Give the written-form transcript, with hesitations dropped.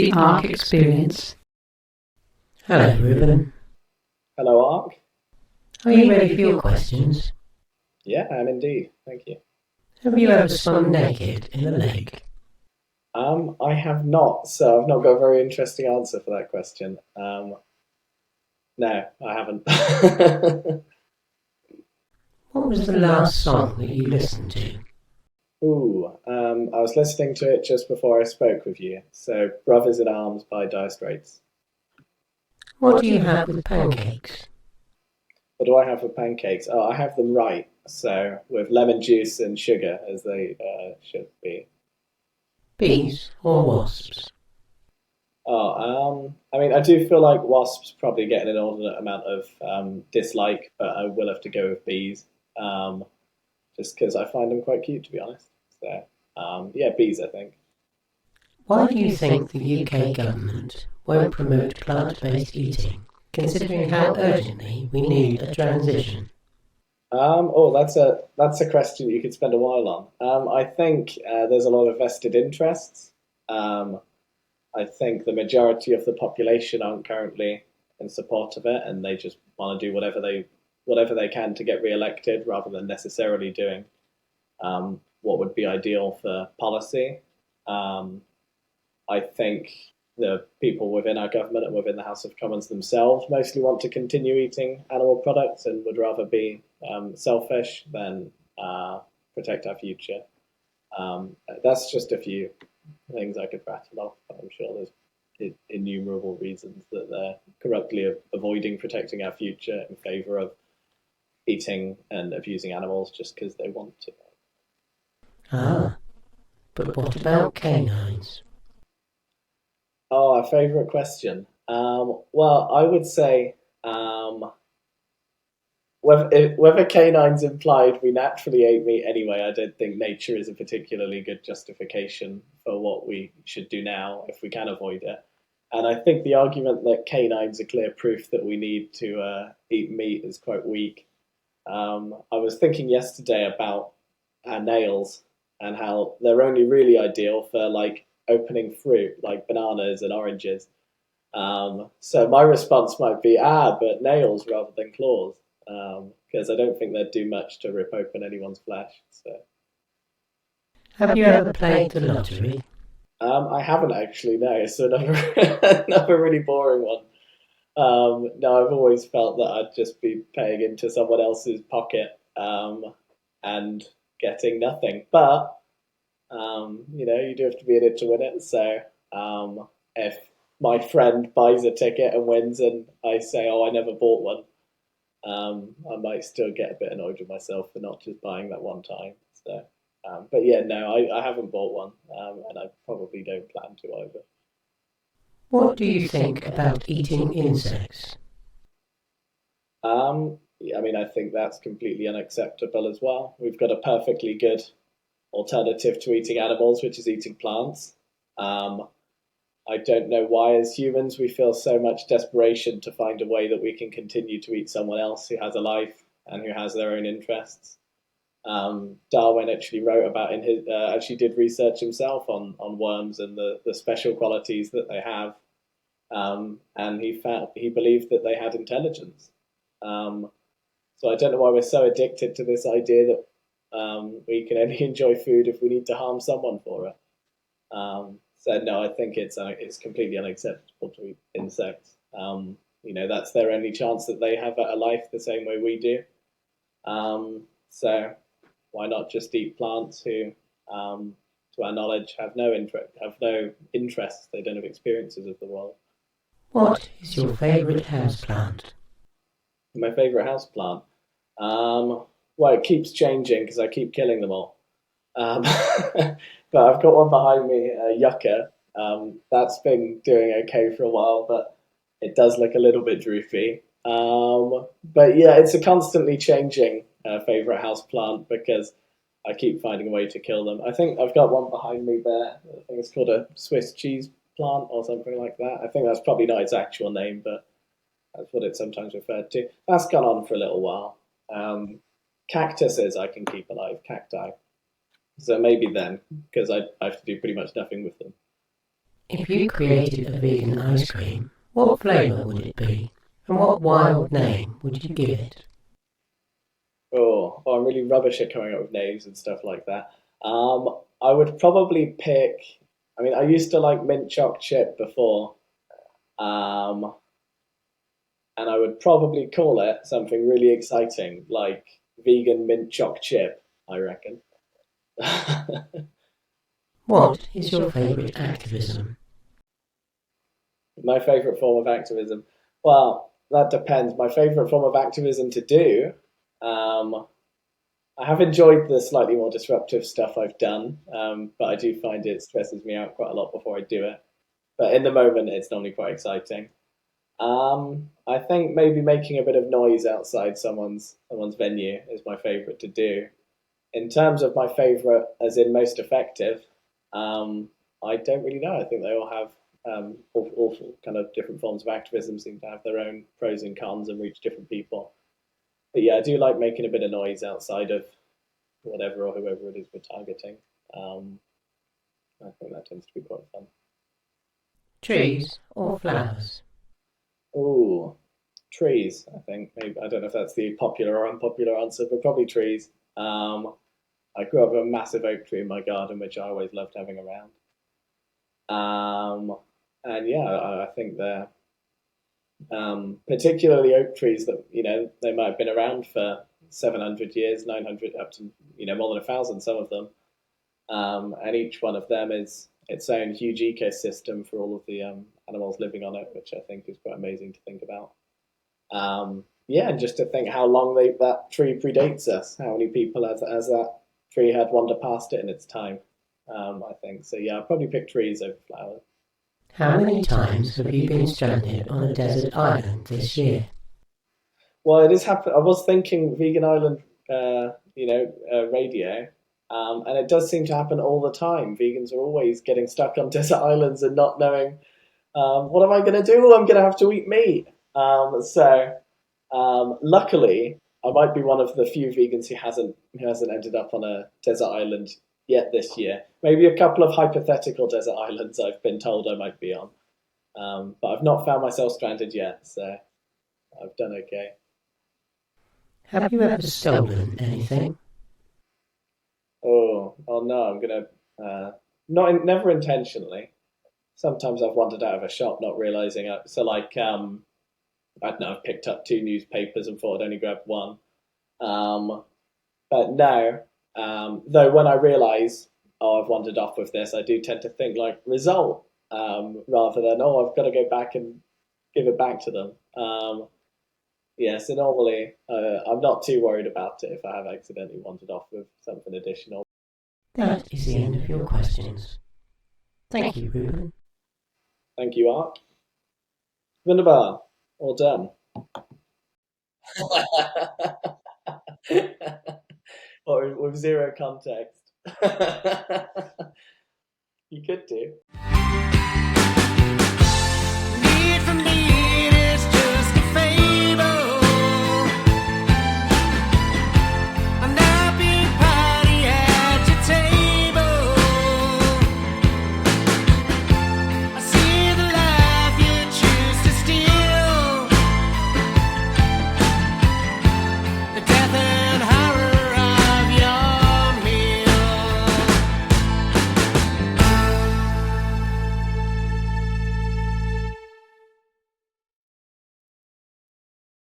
the Arque Experience. Hello, Reuben. Hello, Ark. Are you ready for your questions? Yeah, I am indeed. Thank you. Have you ever swum naked in a lake? I have not, so I've not got a very interesting answer for that question. No, I haven't. What was the last song that you listened to? I was listening to it just before I spoke with you. So, Brothers in Arms by Dire Straits. What do you have with pancakes? What do I have for pancakes? Oh, I have them right. So, with lemon juice and sugar, as they should be. Bees or wasps? I mean, I do feel like wasps probably get an inordinate amount of dislike, but I will have to go with bees, just because I find them quite cute, to be honest. So, yeah, bees, I think. Why do you think the UK government won't promote plant-based eating, considering how urgently we need a transition? That's a question you could spend a while on. I think there's a lot of vested interests. I think the majority of the population aren't currently in support of it, and they just want to do whatever they can to get re-elected, rather than necessarily doing what would be ideal for policy. I think the people within our government and within the House of Commons themselves mostly want to continue eating animal products and would rather be selfish than protect our future. That's just a few things I could rattle off, but I'm sure there's innumerable reasons that they're corruptly avoiding protecting our future in favour of eating and abusing animals just because they want to. But what about canines? Oh, our favourite question. Well, I would say whether canines implied we naturally ate meat anyway, I don't think nature is a particularly good justification for what we should do now if we can avoid it. And I think the argument that canines are clear proof that we need to eat meat is quite weak. I was thinking yesterday about our nails and how they're only really ideal for like opening fruit, like bananas and oranges. So my response might be, but nails rather than claws, because I don't think they'd do much to rip open anyone's flesh. So, Have you ever played the lottery? I haven't actually. No, it's another another really boring one. No, I've always felt that I'd just be paying into someone else's pocket and getting nothing. But you do have to be in it to win it. So if my friend buys a ticket and wins, and I say, "Oh, I never bought one," I might still get a bit annoyed with myself for not just buying that one time. So, but yeah, no, I haven't bought one, and I probably don't plan to either. What do you think about eating insects? I mean, I think that's completely unacceptable as well. We've got a perfectly good alternative to eating animals, which is eating plants. I don't know why, as humans, we feel so much desperation to find a way that we can continue to eat someone else who has a life and who has their own interests. Darwin actually wrote about actually did research himself on worms and the special qualities that they have, and he believed that they had intelligence. So I don't know why we're so addicted to this idea that we can only enjoy food if we need to harm someone for it. So no, I think it's completely unacceptable to eat insects. That's their only chance that they have at a life, the same way we do. So why not just eat plants who, to our knowledge, have no interests? They don't have experiences of the world. What is your favourite houseplant? My favourite houseplant? Well, it keeps changing because I keep killing them all. But I've got one behind me, yucca. That's been doing okay for a while, but it does look a little bit droopy. But yeah, it's a constantly changing favourite house plant because I keep finding a way to kill them. I think I've got one behind me there. I think it's called a Swiss cheese plant or something like that. I think that's probably not its actual name, but that's what it's sometimes referred to. That's gone on for a little while. Cactuses I can keep alive, cacti. So maybe then, because I have to do pretty much nothing with them. If you created a vegan ice cream, what flavour would it be? And what wild name would you give it? Oh, well, I'm really rubbish at coming up with names and stuff like that. I would probably pick. I mean, I used to like mint choc chip before, um, and I would probably call it something really exciting, like vegan mint choc chip. I reckon. What is your favourite activism? My favourite form of activism. Well, that depends. My favourite form of activism to do. Um, I have enjoyed the slightly more disruptive stuff I've done, but I do find it stresses me out quite a lot before I do it. But in the moment, it's normally quite exciting. I think maybe making a bit of noise outside someone's venue is my favourite to do. In terms of my favourite, as in most effective, um, I don't really know. I think they all have awful kind of different forms of activism, seem to have their own pros and cons and reach different people. But yeah, I do like making a bit of noise outside of whatever or whoever it is we're targeting. Um, I think that tends to be quite fun. Trees or flowers? Ooh, trees. I think maybe I don't know if that's the popular or unpopular answer, but probably trees. I grew up with a massive oak tree in my garden, which I always loved having around. And yeah, I think they're particularly oak trees that they might have been around for 700 years, 900, up to more than 1,000. Some of them, and each one of them is its own huge ecosystem for all of the animals living on it, which I think is quite amazing to think about. Yeah, and just to think how long that tree predates us, how many people has that tree had wander past it in its time. I think so. Yeah, I'll probably pick trees over flowers. How many times have you been stranded on a desert island this year? Well, it is happening. I was thinking vegan island, radio, and it does seem to happen all the time. Vegans are always getting stuck on desert islands and not knowing what am I going to do. I'm going to have to eat meat. Luckily, I might be one of the few vegans who hasn't ended up on a desert island yet this year. Maybe a couple of hypothetical desert islands I've been told I might be on, but I've not found myself stranded yet, so I've done okay. Have you ever stolen anything? Oh no, I'm gonna never intentionally. Sometimes I've wandered out of a shop not realizing it. So like I don't know, I've picked up two newspapers and thought I'd only grab one. Um, but no, though when I realise, oh, I've wandered off with this, I do tend to think like result rather than, oh, I've got to go back and give it back to them. Yeah, so normally I'm not too worried about it if I have accidentally wandered off with something additional. That is the end of your questions. Thank you, Reuben. Thank you, Arque. Wunderbar. All done. Or with zero context. You could do.